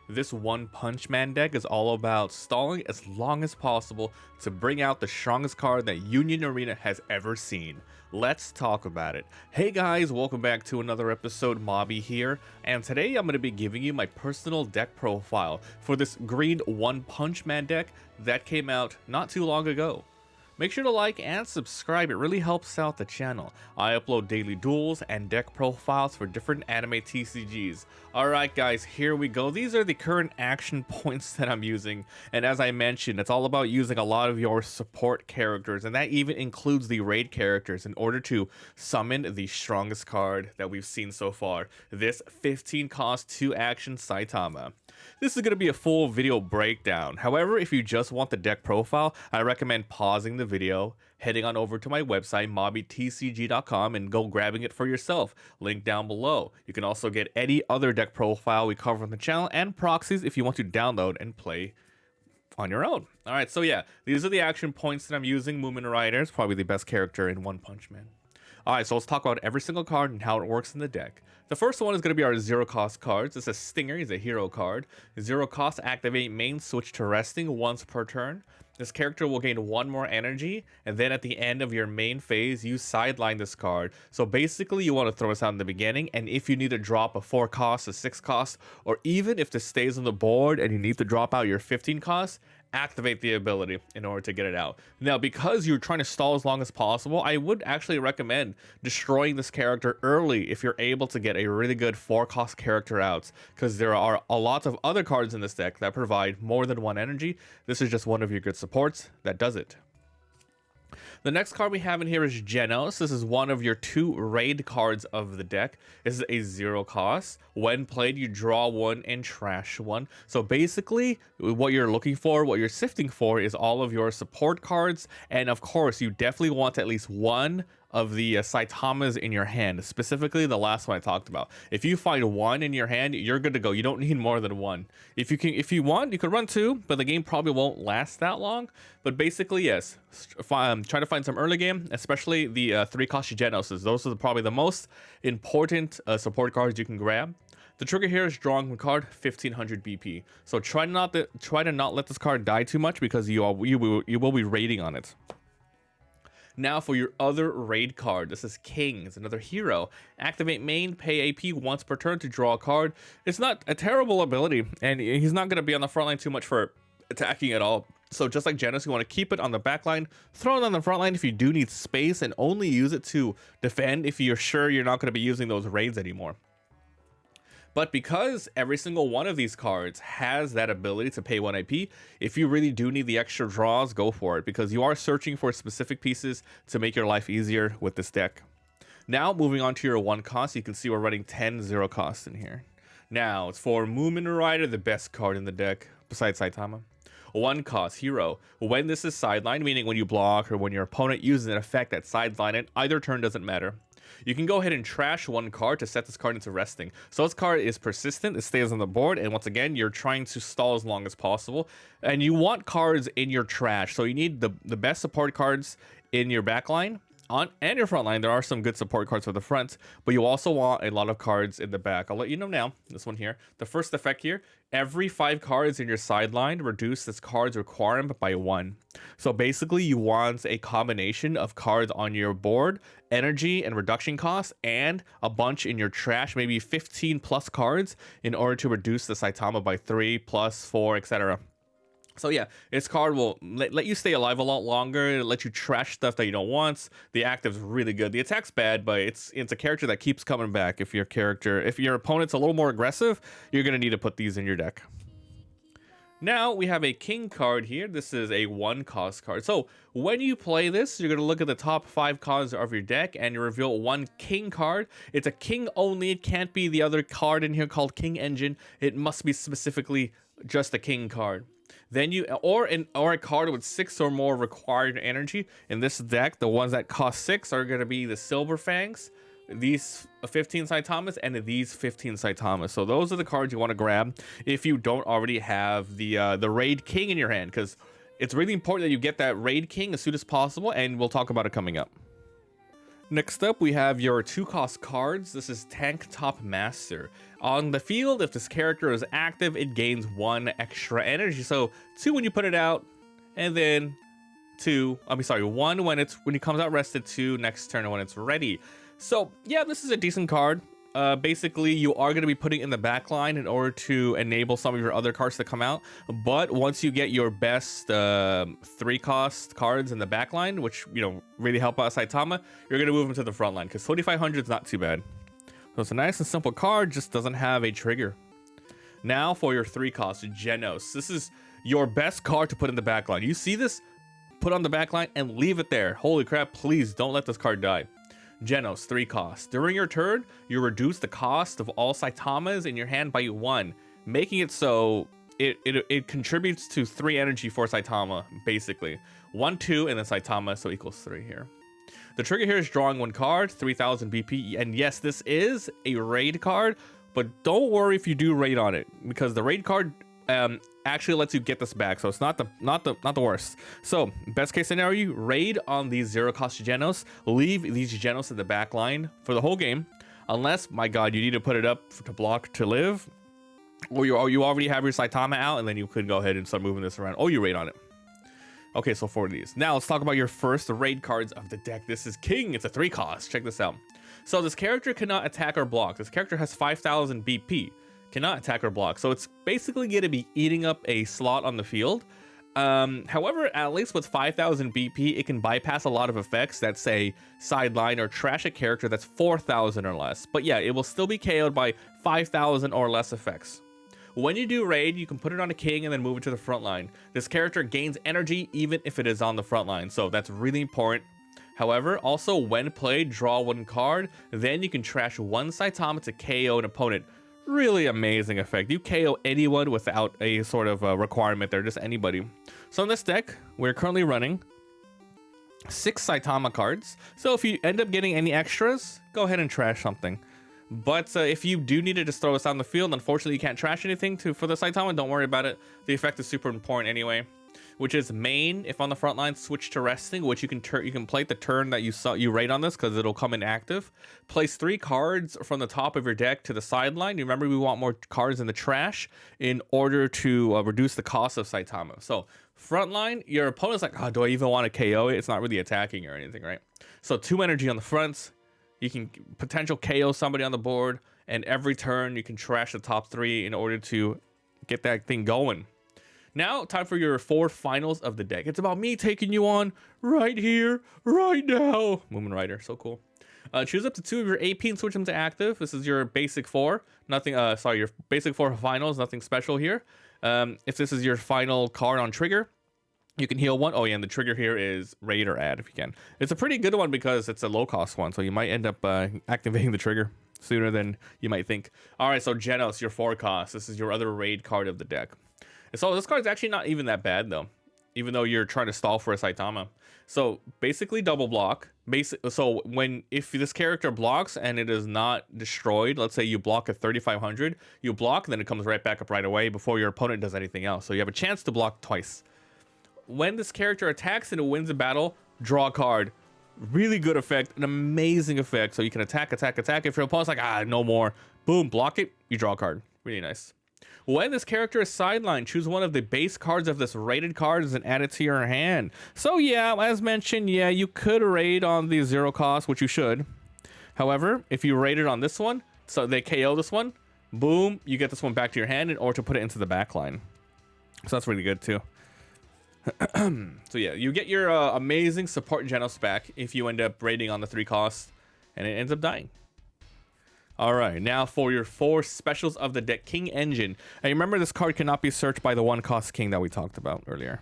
This One Punch Man deck is all about stalling as long as possible to bring out the strongest card that Union Arena has ever seen. Let's talk about it. Hey guys, welcome back to another episode. Mobby here, and today I'm going to be giving you my personal deck profile for this green One Punch Man deck that came out not too long ago. Make sure to like and subscribe, it really helps out the channel. I upload daily duels and deck profiles for different anime TCGs. Alright guys, here we go. These are the current action points that I'm using, and as I mentioned, it's all about using a lot of your support characters, and that even includes the raid characters in order to summon the strongest card that we've seen so far, this 15 cost 2 action Saitama. This is going to be a full video breakdown. However, if you just want the deck profile, I recommend pausing the video, heading on over to my website mobbytcg.com and go grabbing it for yourself. Link down below. You can also get any other deck profile we cover on the channel and proxies if you want to download and play on your own. Alright, so yeah, these are the action points that I'm using. Moomin Rider is probably the best character in One Punch Man. Alright, so let's talk about every single card and how it works in the deck. The first one is going to be our zero cost cards. This is Stinger, he's a hero card. Zero cost, activate main, switch to resting once per turn. This character will gain 1 more energy, and then at the end of your main phase, you sideline this card. So basically, you want to throw this out in the beginning, and if you need to drop a 4 cost, a 6 cost, or even if this stays on the board and you need to drop out your 15 cost, activate the ability in order to get it out. Now, because you're trying to stall as long as possible, I would actually recommend destroying this character early if you're able to get a really good 4 cost character out, because there are a lot of other cards in this deck that provide more than 1 energy. This is just one of your good supports that does it. The next card we have in here is Genos. This is one of your 2 raid cards of the deck. This is a 0 cost. When played, you draw 1 and trash 1. So basically, what you're looking for, what you're sifting for, is all of your support cards. And of course, you definitely want at least 1 of the Saitamas in your hand, specifically the last one I talked about. If you find 1 in your hand, you're good to go. You don't need more than 1. If you want, you could run 2, but the game probably won't last that long. But basically, yes, try to find some early game, especially the 3 cost Genoses. Those are probably the most important support cards you can grab. The trigger here is drawing a card 1500 BP. So try to not let this card die too much, because you will be raiding on it. Now for your other raid card, this is King. It's another hero. Activate main, pay AP once per turn to draw a card. It's not a terrible ability, and he's not going to be on the front line too much for attacking at all. So just like Genos, you want to keep it on the back line, throw it on the front line if you do need space, and only use it to defend if you're sure you're not going to be using those raids anymore. But because every single one of these cards has that ability to pay 1 IP, if you really do need the extra draws, go for it, because you are searching for specific pieces to make your life easier with this deck. Now, moving on to your 1 cost, you can see we're running 10 0 costs in here. Now, it's for Moomin Rider, the best card in the deck, besides Saitama. 1 cost, hero. When this is sidelined, meaning when you block or when your opponent uses an effect that sideline it, either turn doesn't matter. You can go ahead and trash 1 card to set this card into resting. So this card is persistent, it stays on the board, and once again, you're trying to stall as long as possible. And you want cards in your trash, so you need the best support cards in your backline. And your front line. There are some good support cards for the front, but you also want a lot of cards in the back. I'll let you know now. This one here. The first effect here, every 5 cards in your sideline reduce this card's requirement by 1. So basically, you want a combination of cards on your board, energy and reduction costs, and a bunch in your trash, maybe 15 plus cards, in order to reduce the Saitama by 3 plus 4, etc. So yeah, this card will let you stay alive a lot longer, let you trash stuff that you don't want. The active's really good. The attack's bad, but it's a character that keeps coming back. If your opponent's a little more aggressive, you're gonna need to put these in your deck. Now we have a King card here. This is a 1 cost card. So when you play this, you're going to look at the top 5 cards of your deck and you reveal 1 King card. It's a King only. It can't be the other card in here called King Engine. It must be specifically just a King card. Then or a card with 6 or more required energy. In this deck, the ones that cost 6 are going to be the Silver Fangs, these 15 Saitamas, and these 15 Saitamas. So those are the cards you want to grab if you don't already have the Raid King in your hand, because it's really important that you get that Raid King as soon as possible, and we'll talk about it coming up. Next up, we have your 2-cost cards. This is Tank Top Master. On the field, if this character is active, it gains 1 extra energy. So 2 when you put it out, and then 1 when it comes out rested, 2 next turn when it's ready. So yeah, this is a decent card. Basically, you are going to be putting in the back line in order to enable some of your other cards to come out. But once you get your best 3-cost cards in the back line, which, you know, really help out Saitama, you're going to move them to the front line because 2500 is not too bad. So it's a nice and simple card, just doesn't have a trigger. Now for your 3-cost Genos. This is your best card to put in the back line. You see this? Put on the back line and leave it there. Holy crap, please don't let this card die. Genos, 3 costs. During your turn, you reduce the cost of all Saitamas in your hand by 1, making it so it contributes to 3 energy for Saitama, basically. 1, 2, and then Saitama, so equals 3 here. The trigger here is drawing 1 card, 3000 BP, and yes, this is a raid card, but don't worry if you do raid on it, because the raid card actually lets you get this back, so it's not the worst. So best case scenario, you raid on these 0-cost Genos, leave these Genos in the back line for the whole game, unless, my god, you need to put it up to block to live, or you already have your Saitama out, and then you could go ahead and start moving this around. Oh, you raid on it. Okay, so 4 of these. Now let's talk about your first raid cards of the deck. This is King. It's a 3-cost. Check this out. So this character cannot attack or block. This character has 5000 BP. Cannot attack or block, so it's basically going to be eating up a slot on the field. However, at least with 5000 BP, it can bypass a lot of effects that say sideline or trash a character that's 4000 or less. But yeah, it will still be KO'd by 5000 or less effects. When you do raid, you can put it on a king and then move it to the front line. This character gains energy even if it is on the front line, so that's really important. However, also when played, draw 1 card, then you can trash 1 Saitama to KO an opponent. Really amazing effect. You KO anyone without a sort of requirement there, just anybody. So in this deck, we're currently running 6 Saitama cards. So if you end up getting any extras, go ahead and trash something. But if you do need to just throw this on the field, unfortunately you can't trash anything for the Saitama. Don't worry about it. The effect is super important anyway. Which is main, if on the front line, switch to resting, which you can play the turn that you raid on this because it'll come in active. Place 3 cards from the top of your deck to the sideline. You remember we want more cards in the trash in order to reduce the cost of Saitama. So front line, your opponent's like, oh, do I even want to KO it? It's not really attacking or anything, right? So 2 energy on the front. You can potential KO somebody on the board, and every turn you can trash the top 3 in order to get that thing going. Now, time for your 4 finals of the deck. It's about me taking you on right here, right now. Moomin Rider, so cool. Choose up to 2 of your AP and switch them to active. This is your basic 4. Nothing, your basic 4 finals, nothing special here. If this is your final card on trigger, you can heal 1. Oh yeah, and the trigger here is raid or add if you can. It's a pretty good one because it's a low cost one, so you might end up activating the trigger sooner than you might think. All right, so Genos, your 4 cost. This is your other raid card of the deck. So this card's actually not even that bad though, even though you're trying to stall for a Saitama. So basically double block. So if this character blocks and it is not destroyed, let's say you block at 3500, you block, then it comes right back up right away before your opponent does anything else. So you have a chance to block twice. When this character attacks and it wins a battle, draw a card. Really good effect, an amazing effect. So you can attack. If your opponent's like, no more, boom, block it, you draw a card. Really nice. When this character is sidelined, choose one of the base cards of this rated cards and add it to your hand. So yeah, as mentioned, yeah, you could raid on the 0 cost, which you should. However, if you raided on this one, so they KO this one, boom, you get this one back to your hand in order to put it into the back line. So that's really good too. So yeah, you get your amazing support Genos back if you end up raiding on the 3 costs and it ends up dying. All right, now for your 4 specials of the deck, King Engine. And remember, this card cannot be searched by the 1-cost King that we talked about earlier.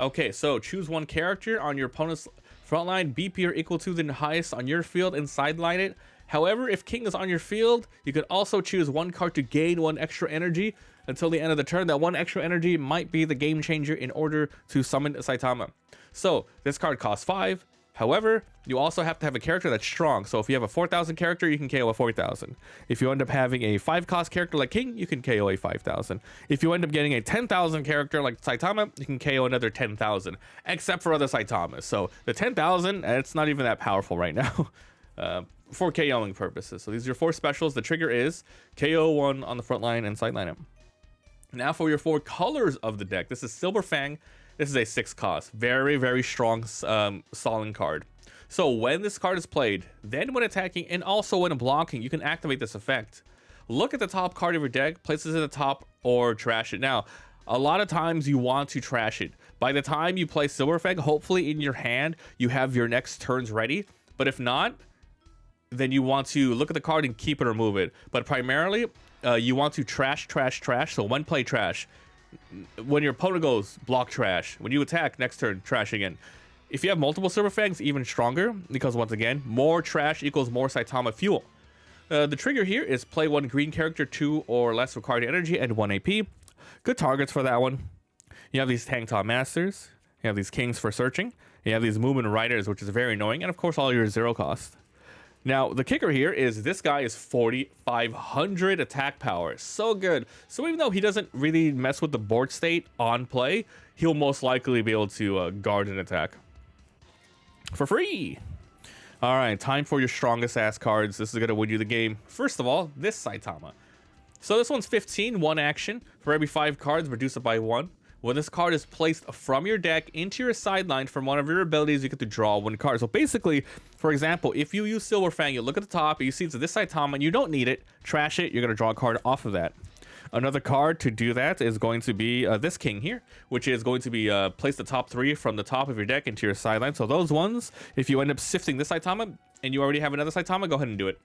Okay, so choose 1 character on your opponent's front line, BP or equal to the highest on your field, and sideline it. However, if King is on your field, you can also choose 1 card to gain 1 extra energy until the end of the turn. That 1 extra energy might be the game changer in order to summon Saitama. So this card costs 5. However, you also have to have a character that's strong. So if you have a 4,000 character, you can KO a 4,000. If you end up having a 5-cost character like King, you can KO a 5,000. If you end up getting a 10,000 character like Saitama, you can KO another 10,000, except for other Saitamas. So the 10,000, it's not even that powerful right now for KOing purposes. So these are your 4 specials. The trigger is KO 1 on the front line and sideline him. Now for your 4 colors of the deck. This is Silver Fang. This is a 6-cost. Very, very strong stalling card. So when this card is played, then when attacking and also when blocking, you can activate this effect. Look at the top card of your deck, place it at the top, or trash it. Now, a lot of times you want to trash it. By the time you play Silver Fang, hopefully in your hand, you have your next turns ready. But if not, then you want to look at the card and keep it or move it. But primarily, you want to trash. So when play trash. When your opponent goes, block trash. When you attack, next turn, trash again. If you have multiple Silver Fangs, even stronger, because once again, more trash equals more Saitama fuel. The trigger here is play 1 green character, 2 or less required energy, and 1 AP. Good targets for that one. You have these Tank Top Masters. You have these Kings for searching. You have these Movement Riders, which is very annoying. And of course, all your 0 cost. Now, the kicker here is this guy is 4,500 attack power. So good. So even though he doesn't really mess with the board state on play, he'll most likely be able to guard an attack for free. All right, time for your strongest ass cards. This is going to win you the game. First of all, this Saitama. So this one's 15, 1 action. For every 5 cards, reduce it by 1. When this card is placed from your deck into your sideline from one of your abilities, you get to draw 1 card. So basically, for example, if you use Silver Fang, you look at the top, you see it's this Saitama, and you don't need it, trash it, you're going to draw a card off of that. Another card to do that is going to be this King here, which is going to be place the top 3 from the top of your deck into your sideline. So those ones, if you end up sifting this Saitama and you already have another Saitama, go ahead and do it.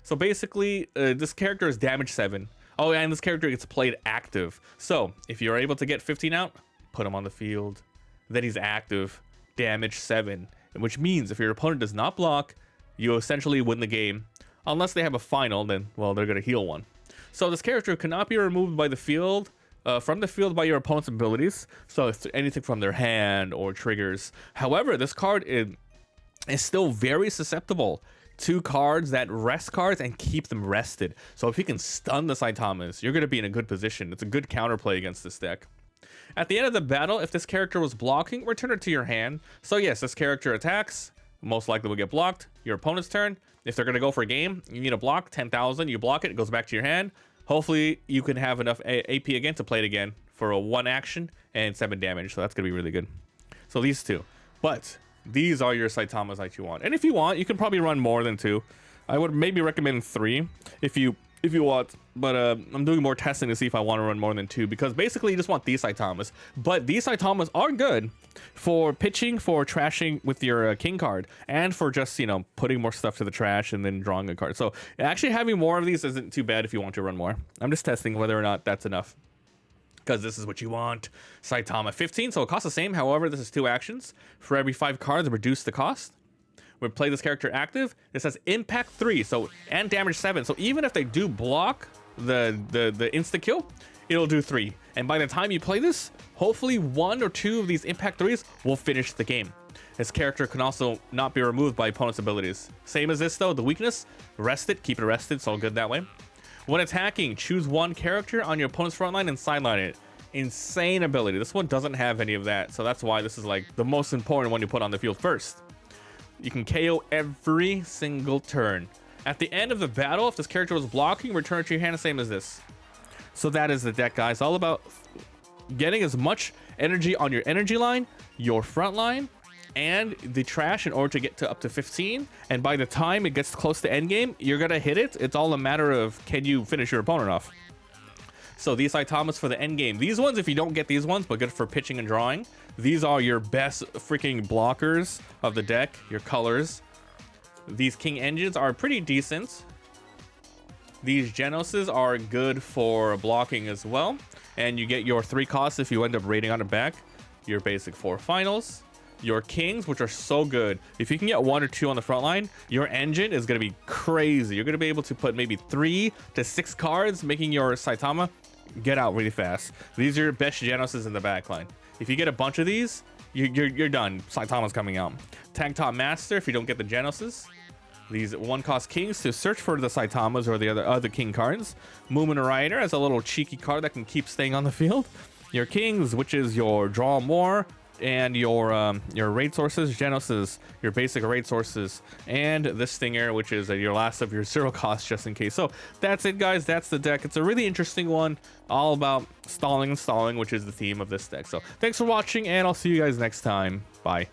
So basically, this character is damage 7. Oh, and this character gets played active. So if you're able to get 15 out, put him on the field. Then he's active, damage 7, which means if your opponent does not block, you essentially win the game. Unless they have a final, then, well, they're going to heal 1. So this character cannot be removed by the field, from the field by your opponent's abilities. So it's anything from their hand or triggers. However, this card is still very susceptible to cards that rest cards and keep them rested. So if you can stun the Saitamas, you're going to be in a good position. It's a good counterplay against this deck. At the end of the battle, if this character was blocking, return it to your hand. So yes, this character attacks, most likely will get blocked. Your opponent's turn. If they're going to go for a game, you need a block, 10,000, you block it, it goes back to your hand. Hopefully you can have enough AP again to play it again for a 1 action and 7 damage. So that's going to be really good. So these 2. But these are your Saitamas that you want. And if you want, you can probably run more than 2. I would maybe recommend 3 if you want. But I'm doing more testing to see if I want to run more than 2. Because basically you just want these Saitamas. But these Saitamas are good for pitching, for trashing with your King card. And for just, you know, putting more stuff to the trash and then drawing a card. So actually having more of these isn't too bad if you want to run more. I'm just testing whether or not that's enough. Because this is what you want. Saitama 15, so it costs the same. However, this is 2 actions. For every 5 cards, reduce the cost. We play this character active. It says impact 3, so and damage 7. So even if they do block the insta kill, it'll do 3. And by the time you play this, hopefully 1 or 2 of these impact 3s will finish the game. This character can also not be removed by opponent's abilities. Same as this though, the weakness, rest it, keep it rested, so good that way. When attacking, choose 1 character on your opponent's front line and sideline it. Insane ability. This one doesn't have any of that, so that's why this is like the most important one you put on the field first. You can KO every single turn. At the end of the battle, if this character was blocking, return it to your hand the same as this. So that is the deck, guys. All about getting as much energy on your energy line, your front line, and the trash in order to get to up to 15. And by the time it gets close to endgame, you're gonna hit it. It's all a matter of can you finish your opponent off. So these Saitamas for the endgame. These ones, if you don't get these ones, but good for pitching and drawing, these are your best freaking blockers of the deck, your colors. These King Engines are pretty decent. These Genoses are good for blocking as well. And you get your 3 costs if you end up raiding on the back. Your basic 4 finals. Your Kings, which are so good. If you can get 1 or 2 on the front line, your engine is going to be crazy. You're going to be able to put maybe 3 to 6 cards, making your Saitama get out really fast. These are your best Genoses in the back line. If you get a bunch of these, you're done. Saitama's coming out. Tank Top Master, if you don't get the Genoses. These 1-cost kings to search for the Saitamas or the other king cards. Moomin Rider as a little cheeky card that can keep staying on the field. Your kings, which is your draw more, and your raid sources. Genos is your basic raid sources, and this Stinger, which is your last of your 0-cost just in case. So that's it, guys. That's the deck. It's a really interesting one, all about stalling and stalling, which is the theme of this deck. So thanks for watching, and I'll see you guys next time. Bye.